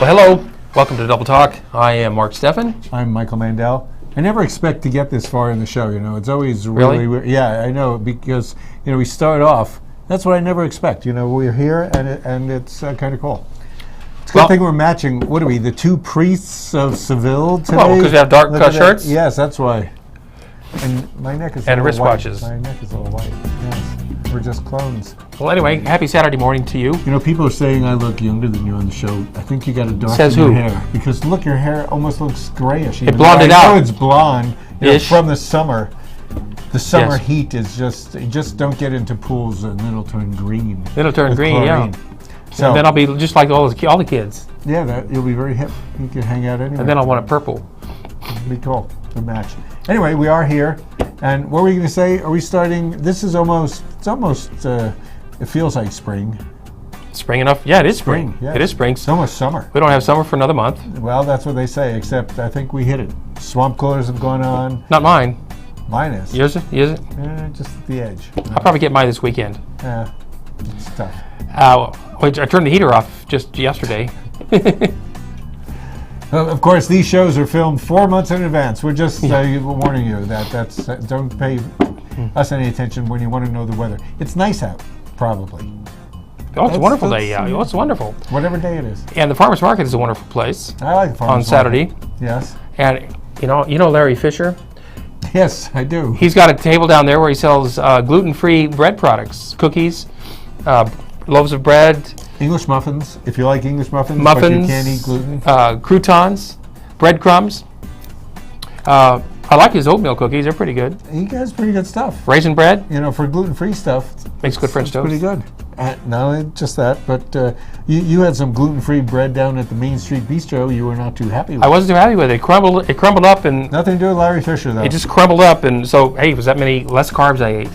hello. Welcome to Double Talk. I am Mark Steffen. I'm Michael Mandel. I never expect to get this far in the show, it's always really weird. Yeah, I know, because, we start off, that's what I never expect. We're here, and it's kind of cool. It's a good thing we're matching, what are we, the two priests of Seville today? Well, because we have dark shirts? Yes, that's why. And my neck is and a little white. wristwatches. My neck is a little white, yes. We're just clones. Well, anyway, happy Saturday morning to you. People are saying I look younger than you on the show. I think you got to darken Says your who? hair. Because look, your hair almost looks grayish. It blonded out. I know it's blonde from the summer. The summer Yes. heat is just don't get into pools and then it'll turn green. It'll turn green, chlorine. yeah. So And then I'll be just like all the kids. yeah, you'll be very hip. You can hang out anywhere. And then I'll want it purple. It'll be cool. Good match. Anyway, we are here. And what were you going to say? Are we starting? This is almost, it feels like spring. Spring enough? Yeah, it is spring. Yes. It is spring. It's almost summer. We don't have summer for another month. Well, that's what they say, except I think we hit it. Swamp coolers have gone on. Not mine. Mine is. Yours is it? Just at the edge. I'll probably get mine this weekend. Yeah, it's tough. I turned the heater off just yesterday. Of course, these shows are filmed 4 months in advance. We're just warning you that don't pay us any attention when you want to know the weather. It's nice out, probably. Oh, it's a wonderful day. Yeah, it's wonderful. Whatever day it is. And the farmers market is a wonderful place. I like the farmers on Saturday. market. Yes. And you know Larry Fisher. Yes, I do. He's got a table down there where he sells gluten-free bread products, cookies, loaves of bread, English muffins. If you like English muffins, but you can't eat gluten. croutons, breadcrumbs. I like his oatmeal cookies. They're pretty good. He has pretty good stuff. Raisin bread. For gluten-free stuff. Makes good French toast. Pretty good. Not only just that, but you had some gluten-free bread down at the Main Street Bistro. You were not too happy with. I wasn't too happy with it. It crumbled up, and nothing to do with Larry Fisher, though. it just crumbled up, and so hey, was that many less carbs I ate?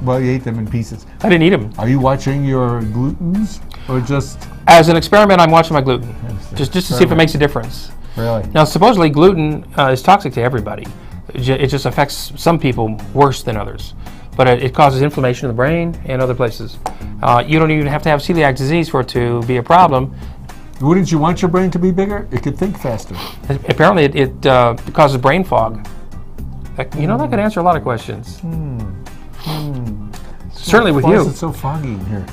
Well, you ate them in pieces. I didn't eat them. Are you watching your glutens, or just As an experiment? I'm watching my gluten, just to see if it makes a difference. really? Now, supposedly gluten is toxic to everybody. It just affects some people worse than others. But it causes inflammation in the brain and other places. You don't even have to have celiac disease for it to be a problem. Wouldn't you want your brain to be bigger? It could think faster. Apparently, it causes brain fog. That could answer a lot of questions. Certainly with Why you. is it so foggy in here?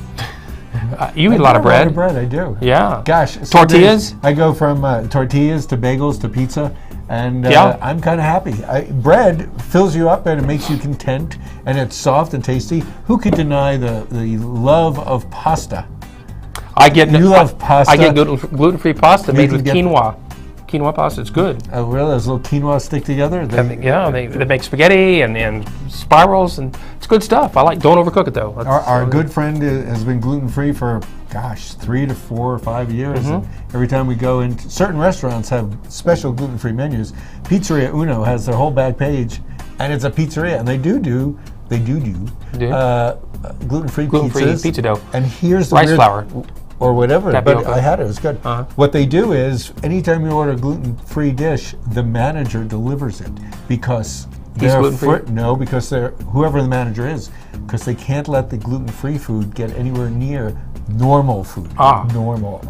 You eat a lot of bread. A lot of bread, I do. Yeah. Gosh. Tortillas? I go from tortillas to bagels to pizza, and I'm kind of happy. Bread fills you up and it makes you content, and it's soft and tasty. Who could deny the love of pasta? You love pasta. I get gluten-free pasta made with quinoa. Quinoa pasta, it's good. Oh, really? Those little quinoa stick together? They make spaghetti and spirals, and it's good stuff. I like. Don't overcook it though. Our good friend has been gluten-free for 3 to 4 or 5 years. Mm-hmm. And every time we go into certain restaurants have special gluten-free menus. Pizzeria Uno has their whole back page, and it's a pizzeria, and they do gluten-free pizzas. Pizza dough. And here's the rice weird, flour. or whatever, Tapioca. but I had it. It was good. What they do is, anytime you order a gluten-free dish, the manager delivers it because He's gluten-free? No, because they're whoever the manager is, because they can't let the gluten-free food get anywhere near normal food. Normal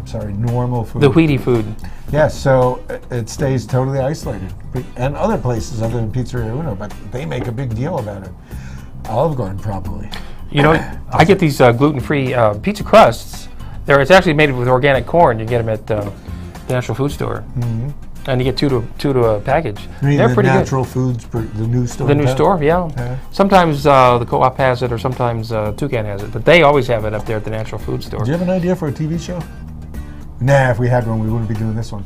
food. The wheaty food. Yes, so it stays totally isolated. And other places other than Pizzeria Uno, but they make a big deal about it. Olive Garden probably. I get these gluten-free pizza crusts. It's actually made with organic corn. You get them at the Natural Food Store, and you get two to a package. They're pretty Natural Foods, the new store. The new store, yeah. Sometimes the Co-op has it, or sometimes Toucan has it, but they always have it up there at the Natural Food Store. Do you have an idea for a TV show? Nah, if we had one, we wouldn't be doing this one.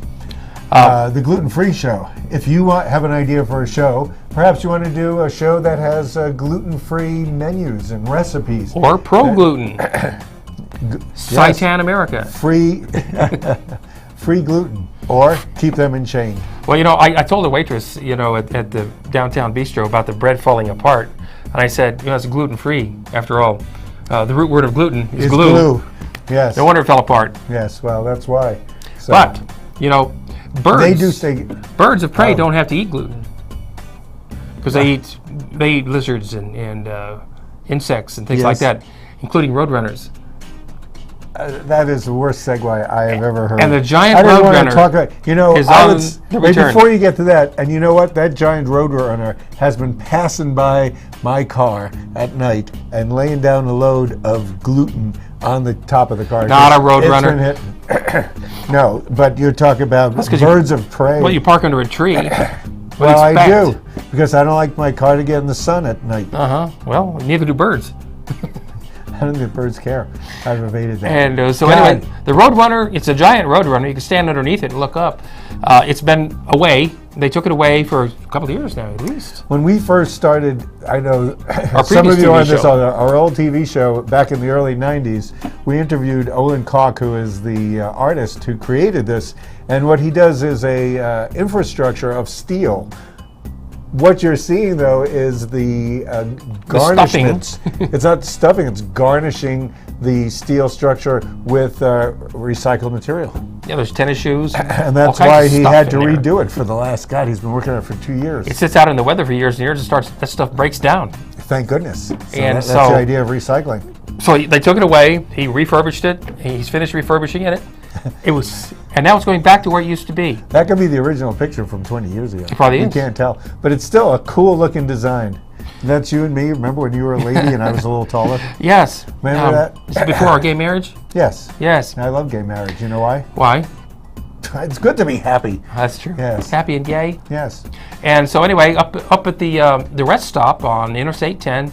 The gluten-free show. If you have an idea for a show, perhaps you want to do a show that has gluten-free menus and recipes. Or pro-gluten. Seitan America. Free gluten, or keep them in chain. Well, I told the waitress, at the downtown bistro about the bread falling apart, and I said, it's gluten-free. After all, the root word of gluten is glue. Yes. No wonder it fell apart. Yes. Well, that's why. So, but birds of prey don't have to eat gluten because they eat lizards and insects and things like that, including roadrunners. That is the worst segue I have ever heard. And the giant I didn't want Roadrunner to talk about. You know, is I on would, the wait, return. before you get to that, and you know what? That giant Roadrunner has been passing by my car at night and laying down a load of gluten on the top of the car. Not a Roadrunner. No, but you're talking about 'cause birds of prey. Well, you park under a tree. Well, I do, because I don't like my car to get in the sun at night. Well, neither do birds. I don't think birds care. I've evaded that. And so God. anyway, the Roadrunner, it's a giant Roadrunner. You can stand underneath it and look up. It's been away. They took it away for a couple of years now, at least. When we first started, I know Our some of previous you TV on this, show. on our old TV show back in the early 90s, we interviewed Olin Koch, who is the artist who created this. And what he does is a infrastructure of steel. What you're seeing, though, is the garnishments. It's not stuffing, it's garnishing the steel structure with recycled material. Yeah, there's tennis shoes. And that's all kinds why of he stuff had to in there. redo it for the last, God, he's been working on it for 2 years. It sits out in the weather for years and years and that stuff breaks down. Thank goodness. So And that's so- the idea of recycling. So they took it away. He refurbished it. He's finished refurbishing it. And now it's going back to where it used to be. That could be the original picture from 20 years ago. It probably you is. can't tell. But it's still a cool looking design. That's you and me. Remember when you were a lady and I was a little taller? Yes. Remember that? Is it before our gay marriage? Yes. Yes. I love gay marriage. You know why? Why? It's good to be happy. That's true. Yes. Happy and gay. Yes. And so anyway, up at the rest stop on Interstate 10,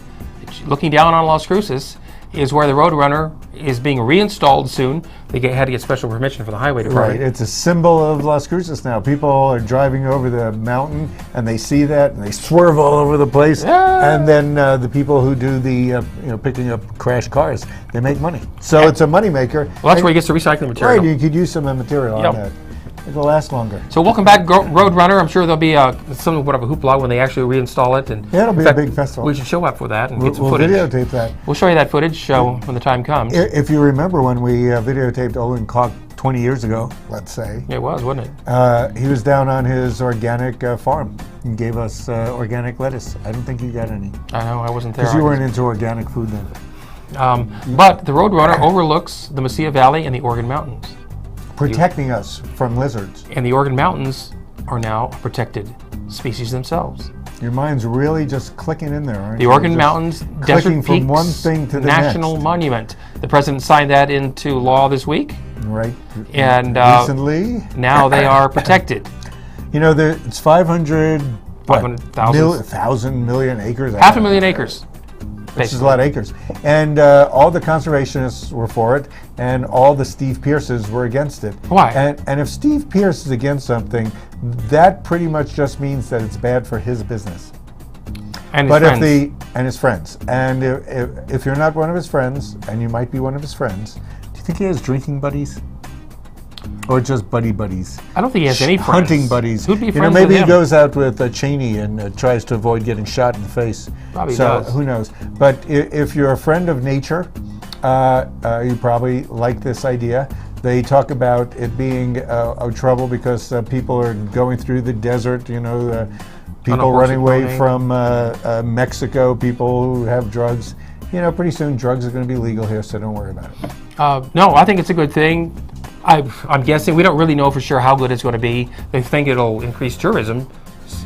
looking down on Las Cruces, is where the Roadrunner is being reinstalled soon. They had to get special permission from the highway department. Right. It's a symbol of Las Cruces now. People are driving over the mountain and they see that and they swerve all over the place. Yeah. And then the people who do the picking up crashed cars, they make money. So it's a money maker. Well, that's where he gets the recycling material. Right. You could use some of the material Yep. on that. It'll last longer. So welcome back, Roadrunner. I'm sure there'll be somewhat of a hoopla when they actually reinstall it. And Yeah, it'll be in a fact, big festival. We should show up for that and get some We'll footage. videotape that. We'll show you that footage when the time comes. If you remember when we videotaped Olin Koch 20 years ago, let's say, It was, wasn't it? he was down on his organic farm and gave us organic lettuce. I don't think you got any. I know, I wasn't there. Because you weren't into organic food then. But the Roadrunner overlooks the Mesilla Valley and the Oregon Mountains. Protecting us from lizards. And the Oregon Mountains are now a protected species themselves. Your mind's really just clicking in there, aren't The you? Oregon Just Mountains clicking Desert from Peaks one thing to the National next. Monument. The president signed that into law this week, Right. and Recently. now they are protected. You know, it's 500 500,000. thousand million acres. 500,000 acres. Which is a lot of acres. And all the conservationists were for it, and all the Steve Pierces were against it. Why? And if Steve Pierce is against something, that pretty much just means that it's bad for his business. And his But friends. and his friends. And if you're not one of his friends, and you might be one of his friends, do you think he has drinking buddies? Or just buddies? I don't think he has any friends. Hunting buddies. Who'd be You know, friends maybe with he him? goes out with Cheney and tries to avoid getting shot in the face. Probably so does. who knows? But if you're a friend of nature, you probably like this idea. They talk about it being a trouble because people are going through the desert. You know, people horse running away pony. from Mexico. People who have drugs. You know, pretty soon drugs are going to be legal here, so don't worry about it. No, I think it's a good thing. I'm guessing, we don't really know for sure how good it's going to be. They think it'll increase tourism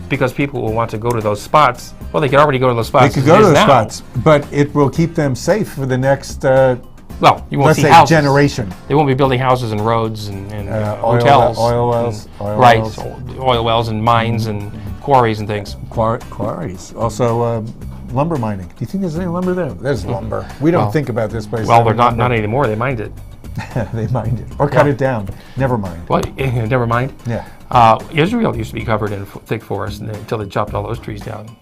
because people will want to go to those spots. Well, they could already go to those spots. They could go to as those now. spots, but it will keep them safe for the next, Well, you won't let's see say, houses. generation. They won't be building houses and roads and Oil- hotels. oil wells, and- oil right, wells. oil wells and mines and quarries and things. Quarries. Also, lumber mining. Do you think there's any lumber there? There's lumber. We don't Well- think about this place. Well, having they're not lumber. anymore. They mined it. They mined it. Or cut it down. Never mind. Well, never mind. Yeah. Israel used to be covered in thick forest until they chopped all those trees down.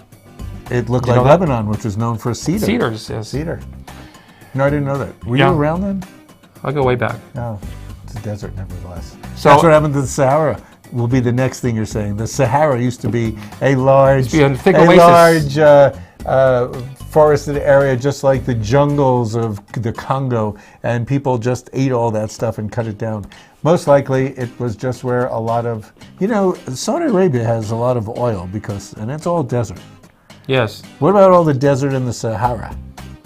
It looked You like know that? Lebanon, which was known for cedar. Cedars, yes. Cedar. No, I didn't know that. Were Yeah. you around then? I'll go way back. No. It's a desert, nevertheless. So- That's what happened to the Sahara. Will be the next thing you're saying. The Sahara used to be a large, be a thick oasis. forested area, just like the jungles of the Congo, and people just ate all that stuff and cut it down. Most likely, it was just where a lot of, Saudi Arabia has a lot of oil and it's all desert. Yes. What about all the desert in the Sahara?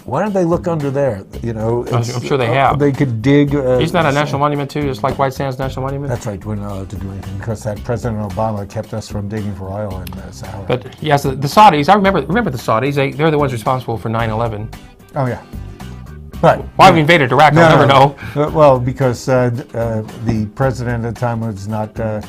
why don't they look under there? You know, I'm sure they have. They could dig. Isn't that a national monument too, just like White Sands National Monument? That's right. We're not allowed to do anything because that President Obama kept us from digging for oil in the Sahara. But yes, the Saudis. I remember the Saudis. They're the ones responsible for 9/11. Oh yeah. But why we invaded Iraq, I'll never know. Well, because the president at the time was not the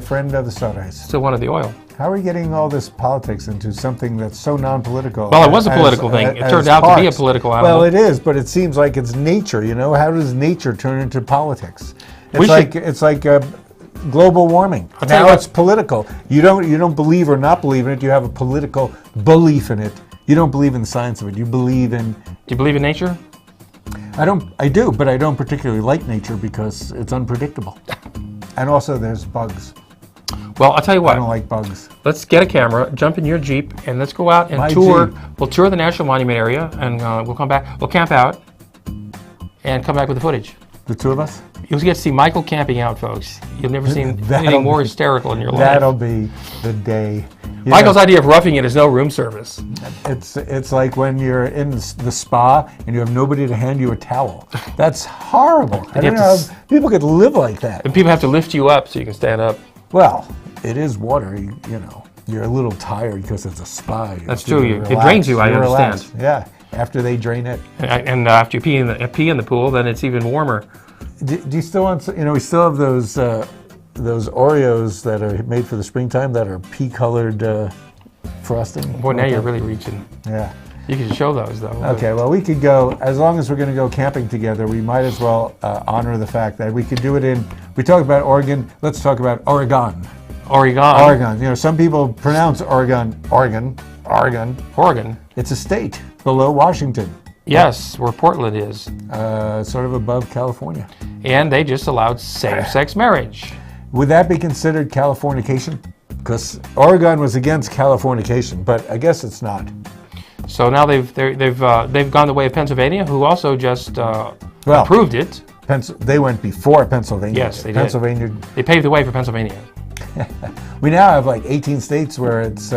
friend of the Saudis. Still wanted the oil. How are we getting all this politics into something that's so non-political? Well, it was a political thing. It turned out to be a political animal. Well, it is, but it seems like it's nature. You know, how does nature turn into politics? It's like global warming. Now it's political. You don't believe or not believe in it. You have a political belief in it. You don't believe in the science of it. You believe in. Do you believe in nature? I do, but I don't particularly like nature because it's unpredictable. And also, there's bugs. Well, I'll tell you what. I don't like bugs. Let's get a camera, jump in your Jeep, and let's go out and tour. Jeep. We'll tour the National Monument area, and we'll come back. We'll camp out, and come back with the footage. The two of us? You'll get to see Michael camping out, folks. You'll never seen anything more hysterical in your life. That'll be the day. Michael's idea of roughing it is no room service. It's like when you're in the spa and you have nobody to hand you a towel. That's horrible. I don't know how people could live like that. And people have to lift you up so you can stand up. Well, it is water. You know, you're a little tired because it's a spa. That's true. It drains you. I understand. Yeah. After they drain it. And after you pee in the pool, then it's even warmer. Do you still want? You know, we still have those Oreos that are made for the springtime that are pea-colored frosting. Boy, now you're really reaching. Yeah. You can show those, though. Okay, well, we could go, as long as we're going to go camping together, we might as well honor the fact that we could do it we talk about Oregon, let's talk about Oregon. Oregon. You know, some people pronounce Oregon. It's a state below Washington. Yes, where Portland is. Sort of above California. And they just allowed same-sex marriage. Would that be considered Californication? Because Oregon was against Californication, but I guess it's not. So now they've gone the way of Pennsylvania, who also just approved it. They went before Pennsylvania. Yes, they did. They paved the way for Pennsylvania. We now have like 18 states where it's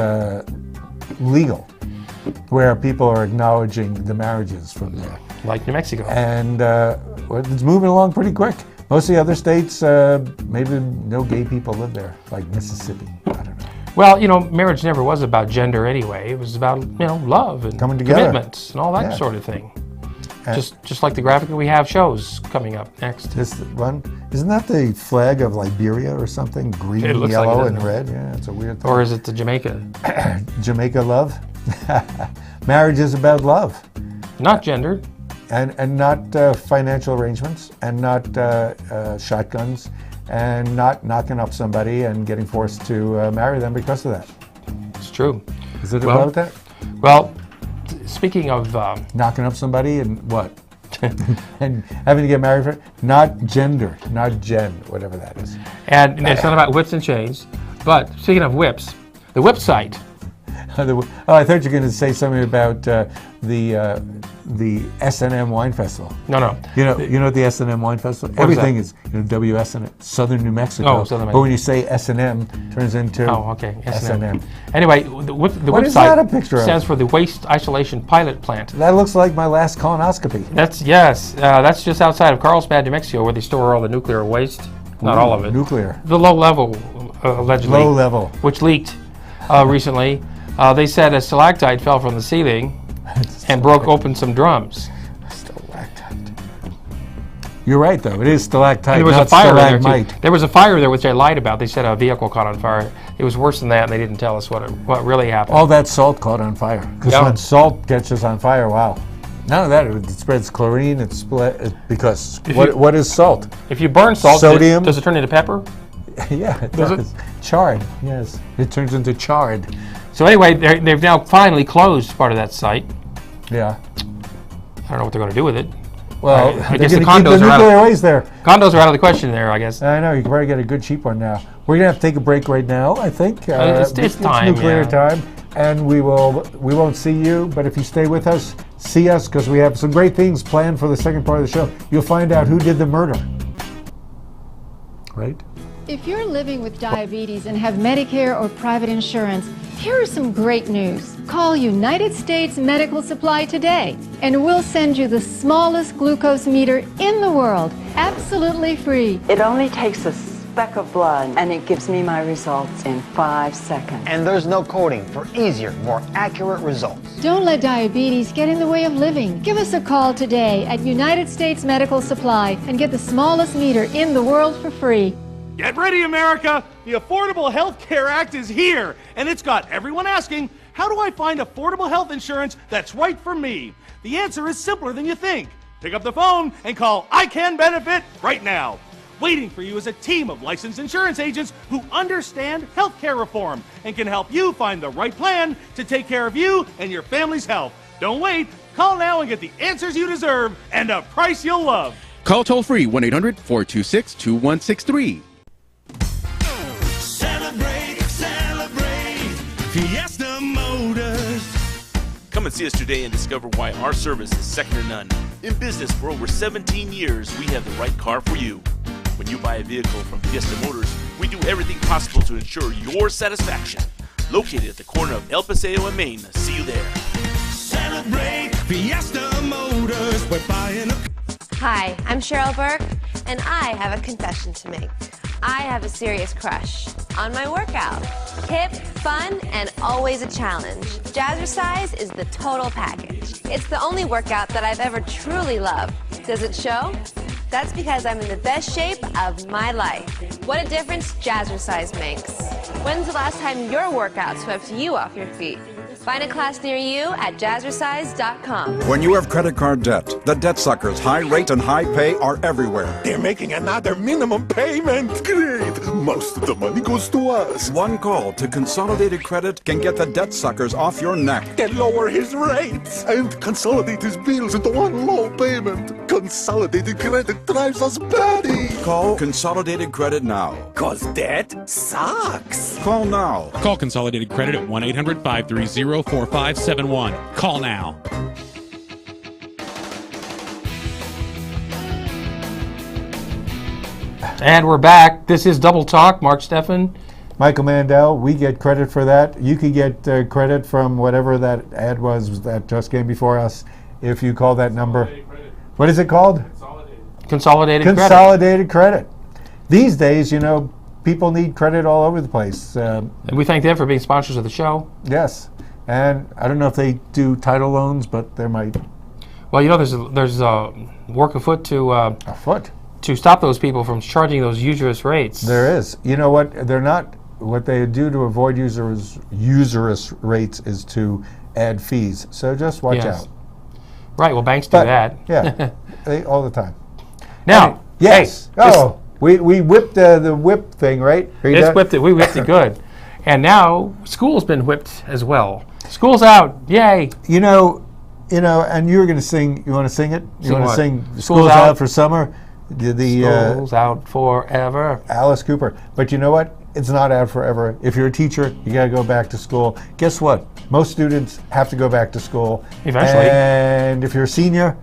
legal, where people are acknowledging the marriages from there. Like New Mexico. And it's moving along pretty quick. Most of the other states, maybe no gay people live there, like Mississippi. I don't know. Well, you know, marriage never was about gender anyway. It was about, love and coming together, commitments and all that sort of thing. Just like the graphic that we have shows coming up next. This one, isn't that the flag of Liberia or something? Green, yellow, and red? Yeah, it's a weird thing. Or is it the Jamaica? Jamaica love? Marriage is about love. Not gendered. And not financial arrangements, and not shotguns, and not knocking up somebody and getting forced to marry them because of that. It's true. Is it about that? Well, speaking of... knocking up somebody and what? And having to get married for it? Not gender, not gen, whatever that is. And it's not about whips and chains, but speaking of whips, the whip site. I thought you were going to say something about the S&M Wine Festival. No. You know the S&M Wine Festival? Everything is WS in it. Southern New Mexico. Oh, Southern Mexico. But when you say S&M, it turns into S&M. Anyway, the whip site stands for the Waste Isolation Pilot Plant. That looks like my last colonoscopy. That's just outside of Carlsbad, New Mexico, where they store all the nuclear waste. Not all of it. Nuclear. The low level, allegedly. Low level. Which leaked recently. They said a stalactite fell from the ceiling and broke open some drums. Stalactite. You're right, though. It is stalactite, and there was not a fire stalagmite. There, too. There was a fire there, which they lied about. They said a vehicle caught on fire. It was worse than that, and they didn't tell us what really happened. All that salt caught on fire. Because when salt catches on fire, wow. None of that. It spreads chlorine. Because what is salt? If you burn salt, sodium. Does it turn into pepper? Yeah, it does. Chard, yes. It turns into chard. So anyway, they've now finally closed part of that site. Yeah. I don't know what they're going to do with it. Well, I guess the condos are nuclear waste there. Condos are out of the question there, I guess. I know. You can probably get a good cheap one now. We're going to have to take a break right now, I think. It's time. It's nuclear time. And we won't see you, but if you stay with us, see us, because we have some great things planned for the second part of the show. You'll find out who did the murder. Right? If you're living with diabetes and have Medicare or private insurance, Here is some great news. Call United States Medical Supply today, and we'll send you the smallest glucose meter in the world, absolutely free. It only takes a speck of blood, and it gives me my results in 5 seconds. And there's no coding for easier, more accurate results. Don't let diabetes get in the way of living. Give us a call today at United States Medical Supply and get the smallest meter in the world for free. Get ready, America! The Affordable Health Care Act is here, and it's got everyone asking, how do I find affordable health insurance that's right for me? The answer is simpler than you think. Pick up the phone and call I Can Benefit right now. Waiting for you is a team of licensed insurance agents who understand healthcare reform and can help you find the right plan to take care of you and your family's health. Don't wait. Call now and get the answers you deserve and a price you'll love. Call toll-free 1-800-426-2163. Celebrate, celebrate, Fiesta Motors. Come and see us today and discover why our service is second to none. In business for over 17 years, we have the right car for you. When you buy a vehicle from Fiesta Motors, we do everything possible to ensure your satisfaction. Located at the corner of El Paseo and Main. See you there. Celebrate, Fiesta Motors. We're buying a... Hi, I'm Cheryl Burke, and I have a confession to make. I have a serious crush on my workout. Hip, fun, and always a challenge. Jazzercise is the total package. It's the only workout that I've ever truly loved. Does it show? That's because I'm in the best shape of my life. What a difference Jazzercise makes. When's the last time your workout swept you off your feet? Find a class near you at jazzercise.com. When you have credit card debt, the debt suckers' high rate and high pay are everywhere. They're making another minimum payment. Great. Most of the money goes to us. One call to Consolidated Credit can get the debt suckers off your neck. They lower his rates and consolidate his bills into one low payment. Consolidated Credit drives us batty. Call Consolidated Credit now. 'Cause debt sucks. Call now. Call Consolidated Credit at 1-800-530-4571. Call now. And we're back. This is Double Talk. Mark Steffen. Michael Mandel, we get credit for that. You could get credit from whatever that ad was that just came before us if you call that number. What is it called? Consolidated credit. These days, you know, people need credit all over the place. And we thank them for being sponsors of the show. Yes. And I don't know if they do title loans, but there might. Well, you know, there's work afoot to to stop those people from charging those usurious rates. There is. You know what? They're not. What they do to avoid usurious rates is to add fees. So just watch out. Right. Well, banks do that. Yeah. All the time. Now, yes. We whipped the whip thing, right? Whipped it. We whipped it good. And now school's been whipped as well. School's out. Yay. You know, and you were going to sing. You want to sing it? You want to sing School's Out for Summer? School's out forever. Alice Cooper. But you know what? It's not out forever. If you're a teacher, you got to go back to school. Guess what? Most students have to go back to school. Eventually. And if you're a senior,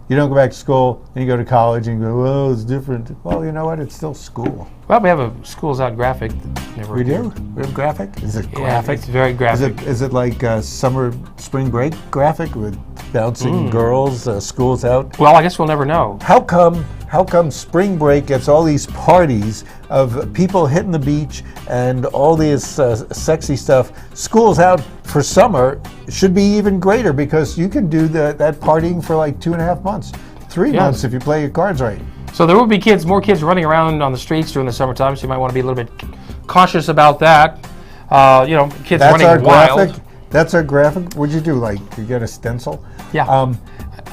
you don't go back to school, and you go to college and you go, well, it's different. Well, you know what? It's still school. Well, we have a School's Out graphic. We do? We have graphic? Is it graphic? It's very graphic. Is it like spring break graphic with bouncing girls, School's Out? Well, I guess we'll never know. How come spring break gets all these parties of people hitting the beach and all this sexy stuff? School's Out for summer should be even greater because you can do that partying for like 2.5 months, 3 months if you play your cards right. So there will be more kids running around on the streets during the summertime, so you might want to be a little bit cautious about that. Kids running wild. Graphic. That's our graphic. What'd you do? Like, you get a stencil? Yeah.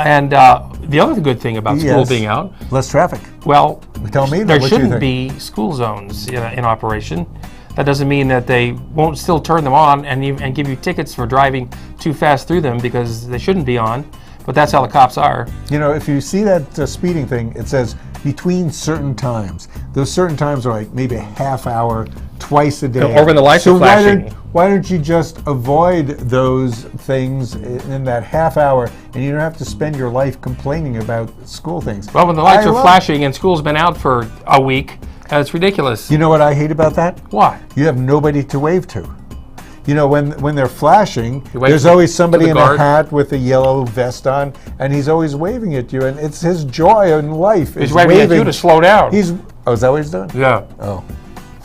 And the other good thing about school being out, less traffic. Well, tell me there shouldn't be school zones in operation. That doesn't mean that they won't still turn them on and give you tickets for driving too fast through them because they shouldn't be on. But that's how the cops are. You know, if you see that speeding thing, it says between certain times. Those certain times are like maybe a half hour, twice a day. Or when the lights are flashing. Why don't you just avoid those things in that half hour, and you don't have to spend your life complaining about school things. Well, when the lights are flashing and school's been out for a week, it's ridiculous. You know what I hate about that? What? You have nobody to wave to. you know, when they're flashing, wave there's to- always to somebody the in guard. a hat with a yellow vest on, and he's always waving at you, and it's his joy in life. He's is waving at you to slow down. Is that what he's doing? Yeah. Oh.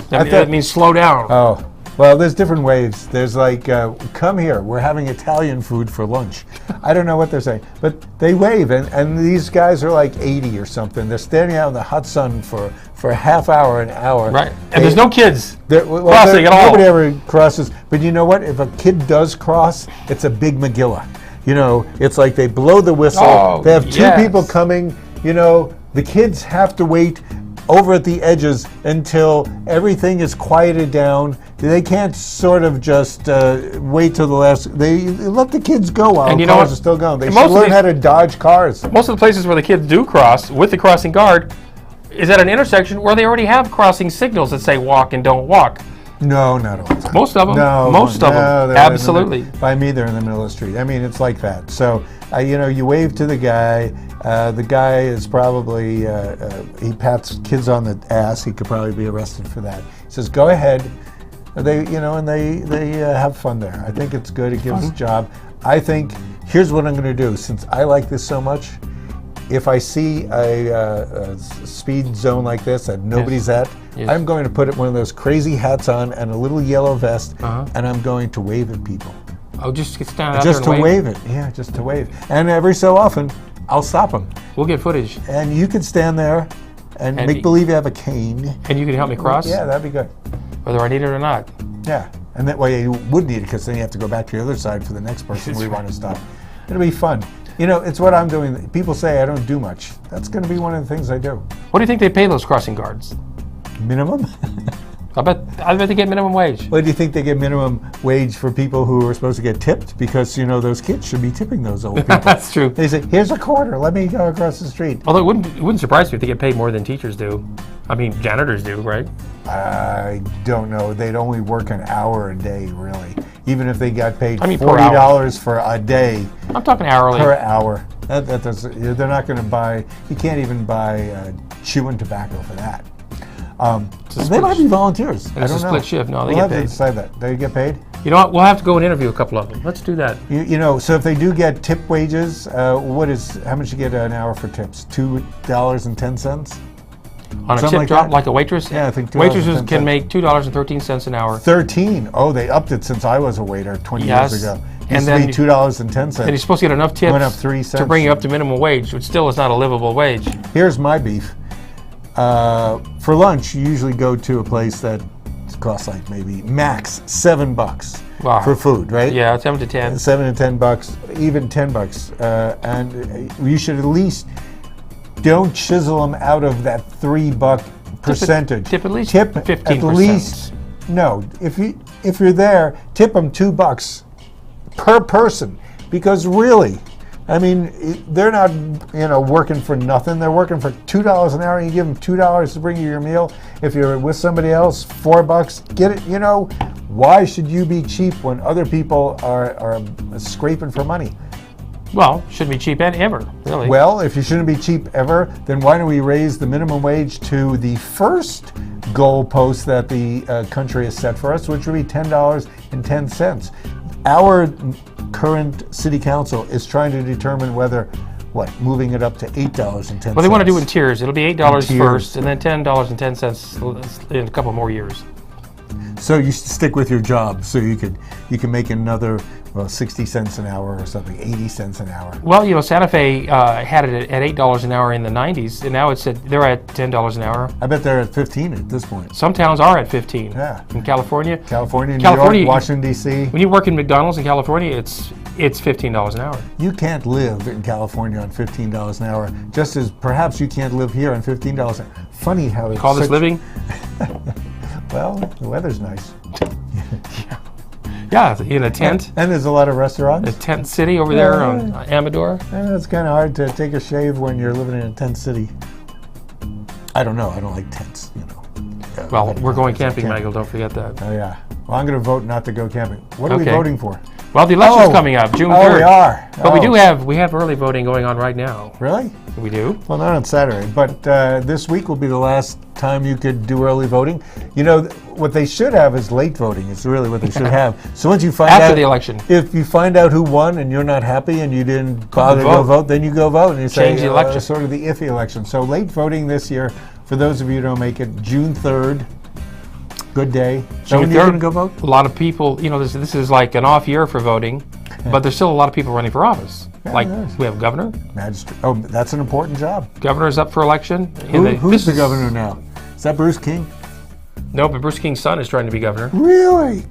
That means slow down. Oh. Well, there's different waves. There's like, come here, we're having Italian food for lunch. I don't know what they're saying, but they wave, and these guys are like 80 or something. They're standing out in the hot sun for a half hour, an hour. Right. And there's no kids Well, crossing at all. Nobody ever crosses. But you know what? If a kid does cross, it's a big Megillah. You know, it's like they blow the whistle. Oh, they have two yes. people coming. You know, the kids have to wait over at the edges until everything is quieted down. They can't sort of just wait till the last. They let the kids go while And you cars know what? are still going. They And should most of learn these- how to dodge cars. Most of the places where the kids do cross with the crossing guard is at an intersection where they already have crossing signals that say walk and don't walk. No, not all the time. Most of them. No, Most of them. they're Absolutely. By me, they're in the middle of the street. I mean, it's like that. So, you know, you wave to the guy. The guy is probably, he pats kids on the ass. He could probably be arrested for that. He says, go ahead. They, you know, and they have fun there. I think it's good. It gives a job. I think, here's what I'm going to do. Since I like this so much, if I see a speed zone like this that nobody's at, Yes. I'm going to put one of those crazy hats on and a little yellow vest, and I'm going to wave at people. Oh, just stand out Just to there and wave it. Yeah, just to wave. And every so often, I'll stop them. We'll get footage. And you can stand there and make believe you have a cane. And you can help me cross? Yeah, that'd be good. Whether I need it or not. Yeah. And that way you would need it, because then you have to go back to the other side for the next person we want to stop. It'll be fun. You know, it's what I'm doing. People say I don't do much. That's going to be one of the things I do. What do you think they pay those crossing guards? Minimum? I bet they get minimum wage. Well, do you think they get minimum wage for people who are supposed to get tipped? Because, you know, those kids should be tipping those old people. That's true. They say, here's a quarter, let me go across the street. Although it wouldn't surprise me if they get paid more than teachers do. I mean, janitors do, right? I don't know. They'd only work an hour a day, really. Even if they got paid per $40 for a day. I'm talking hourly. Per hour. That does, they're not going to buy, you can't even buy chewing tobacco for that. They might be volunteers. I It's don't a know. split shift. No, they we'll get have paid. to decide that. They get paid? You know what? We'll have to go and interview a couple of them. Let's do that. You know, so if they do get tip wages, how much you get an hour for tips? $2.10? On a Something tip like job, that? like a waitress? Yeah, I think waitresses $2.10. can make $2.13 an hour. 13. Oh, they upped it since I was a waiter 20 Yes. years ago. And Used then to be $2.10. And you're supposed to get enough tips Went up 3 cents. to bring you up to minimum wage, which still is not a livable wage. Here's my beef. For lunch, you usually go to a place that costs like maybe max $7 Wow. for food, right? Yeah, 7 to 10. $7 to $10, even $10. And you should at least don't chisel them out of that $3 percentage. Tip at least Tip 15%. At least, no. If you're there, tip them $2 per person, because really, I mean, they're not, you know, working for nothing. They're working for $2 an hour. You give them $2 to bring you your meal. If you're with somebody else, $4. Get it. You know, why should you be cheap when other people are scraping for money? Well, shouldn't be cheap ever, really. Well, if you shouldn't be cheap ever, then why don't we raise the minimum wage to the first goal post that the country has set for us, which would be $10.10. Our current city council is trying to determine whether, moving it up to $8.10. Well, they want to do it in tiers. It'll be $8 tiers. first, and then $10.10 in a couple more years. So you stick with your job, so you can make another 60 cents an hour or something, 80 cents an hour. Well, you know, Santa Fe had it at $8 an hour in the 90s, and now they're at $10 an hour. I bet they're at 15 at this point. Some towns are at 15. Yeah. In California. New York, Washington, D.C. When you work in McDonald's in California, it's $15 an hour. You can't live in California on $15 an hour, just as perhaps you can't live here on $15 an hour. Funny how it's Call this living? Well, the weather's nice. Yeah, in a tent. And there's a lot of restaurants. A tent city over there on Amador. And it's kind of hard to take a shave when you're living in a tent city. I don't know. I don't like tents, you know. Well, we're going camping, Michael. Don't forget that. Oh, yeah. Well, I'm going to vote not to go camping. What are we voting for? Well, the election's coming up, June 3rd. Oh, we are. But we have early voting going on right now. Really? We do. Well, not on Saturday, but this week will be the last time you could do early voting. You know, what they should have is late voting. It's really what they should have. So once you find out after the election, if you find out who won and you're not happy and you didn't bother to go vote, then you go vote and you change say the election. Sort of the iffy election. So late voting this year, for those of you who don't make it, June 3rd. Good day. So when you're going to go vote? A lot of people, you know, this is like an off year for voting, but there's still a lot of people running for office. We have governor. Magistrate. Oh, that's an important job. Governor's up for election. Who's the governor now? Is that Bruce King? No, but Bruce King's son is trying to be governor. Really?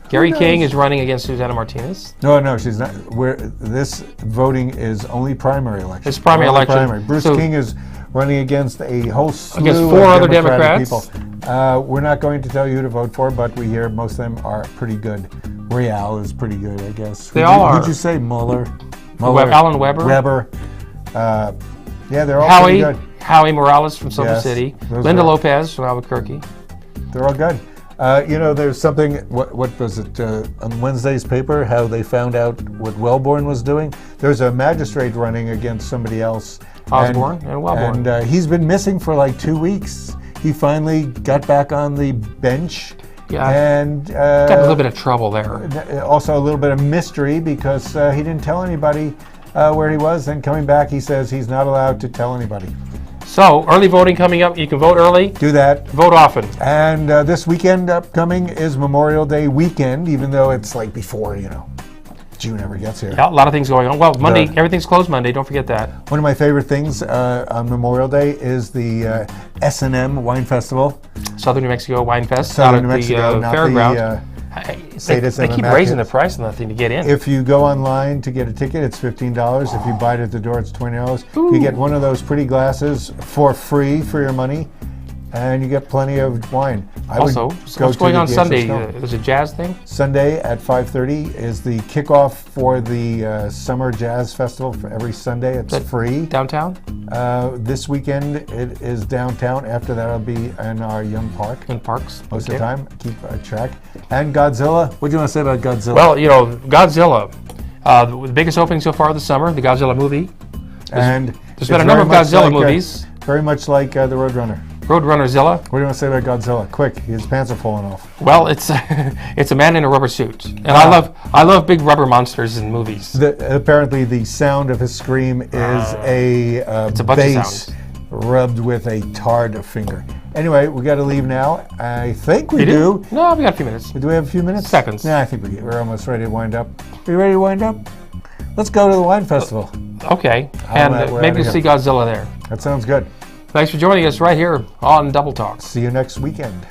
Gary King is running against Susana Martinez. No, she's not. This voting is only primary election. It's primary election. Primary. Bruce King is running against a whole slew against 4 other Democratic Democrats. People. We're not going to tell you who to vote for, but we hear most of them are pretty good. Real is pretty good, I guess. They all are. Would you say Mueller? Alan Weber. Yeah, they're all pretty good. Howie Morales from Silver City. Linda Lopez from Albuquerque. They're all good. You know, there's something, what was it, on Wednesday's paper, how they found out what Wellborn was doing? There's a magistrate running against somebody else. Osborne and Wellborn. And he's been missing for like 2 weeks. He finally got back on the bench. Yeah, and got a little bit of trouble there. Also a little bit of mystery because he didn't tell anybody where he was. Then coming back, he says he's not allowed to tell anybody. So, early voting coming up. You can vote early. Do that. Vote often. And this weekend upcoming is Memorial Day weekend, even though it's like before, you know, June ever gets here. Yeah, a lot of things going on. Well, Monday, everything's closed Monday. Don't forget that. One of my favorite things on Memorial Day is the S&M Wine Festival. Southern New Mexico Wine Fest. Southern New Mexico, the fairground. They keep raising the price on that thing to get in. If you go online to get a ticket, it's $15. If you buy it at the door, it's $20. You get one of those pretty glasses for free for your money, and you get plenty of wine. Also, what's going on Sunday? There's a jazz thing? Sunday at 5:30 is the kickoff for the Summer Jazz Festival for every Sunday. It's free. Downtown? This weekend it is downtown. After that, it'll be in our Young Park. In parks. Most of the time. Keep track. And Godzilla. What do you want to say about Godzilla? Well, you know, Godzilla. The biggest opening so far this summer, the Godzilla movie. There's been a number of Godzilla movies. Very much like the Roadrunner. Roadrunnerzilla. What do you want to say about Godzilla? Quick, his pants are falling off. Well, it's a man in a rubber suit, and I love big rubber monsters in movies. Apparently, the sound of his scream is a bass rubbed with a tarred finger. Anyway, we got to leave now. I think we do. No, we got a few minutes. Do we have a few minutes? Seconds. Yeah, I think we're almost ready to wind up. Are you ready to wind up? Let's go to the wine festival. Okay, and maybe we'll see Godzilla there. That sounds good. Thanks for joining us right here on Double Talk. See you next weekend.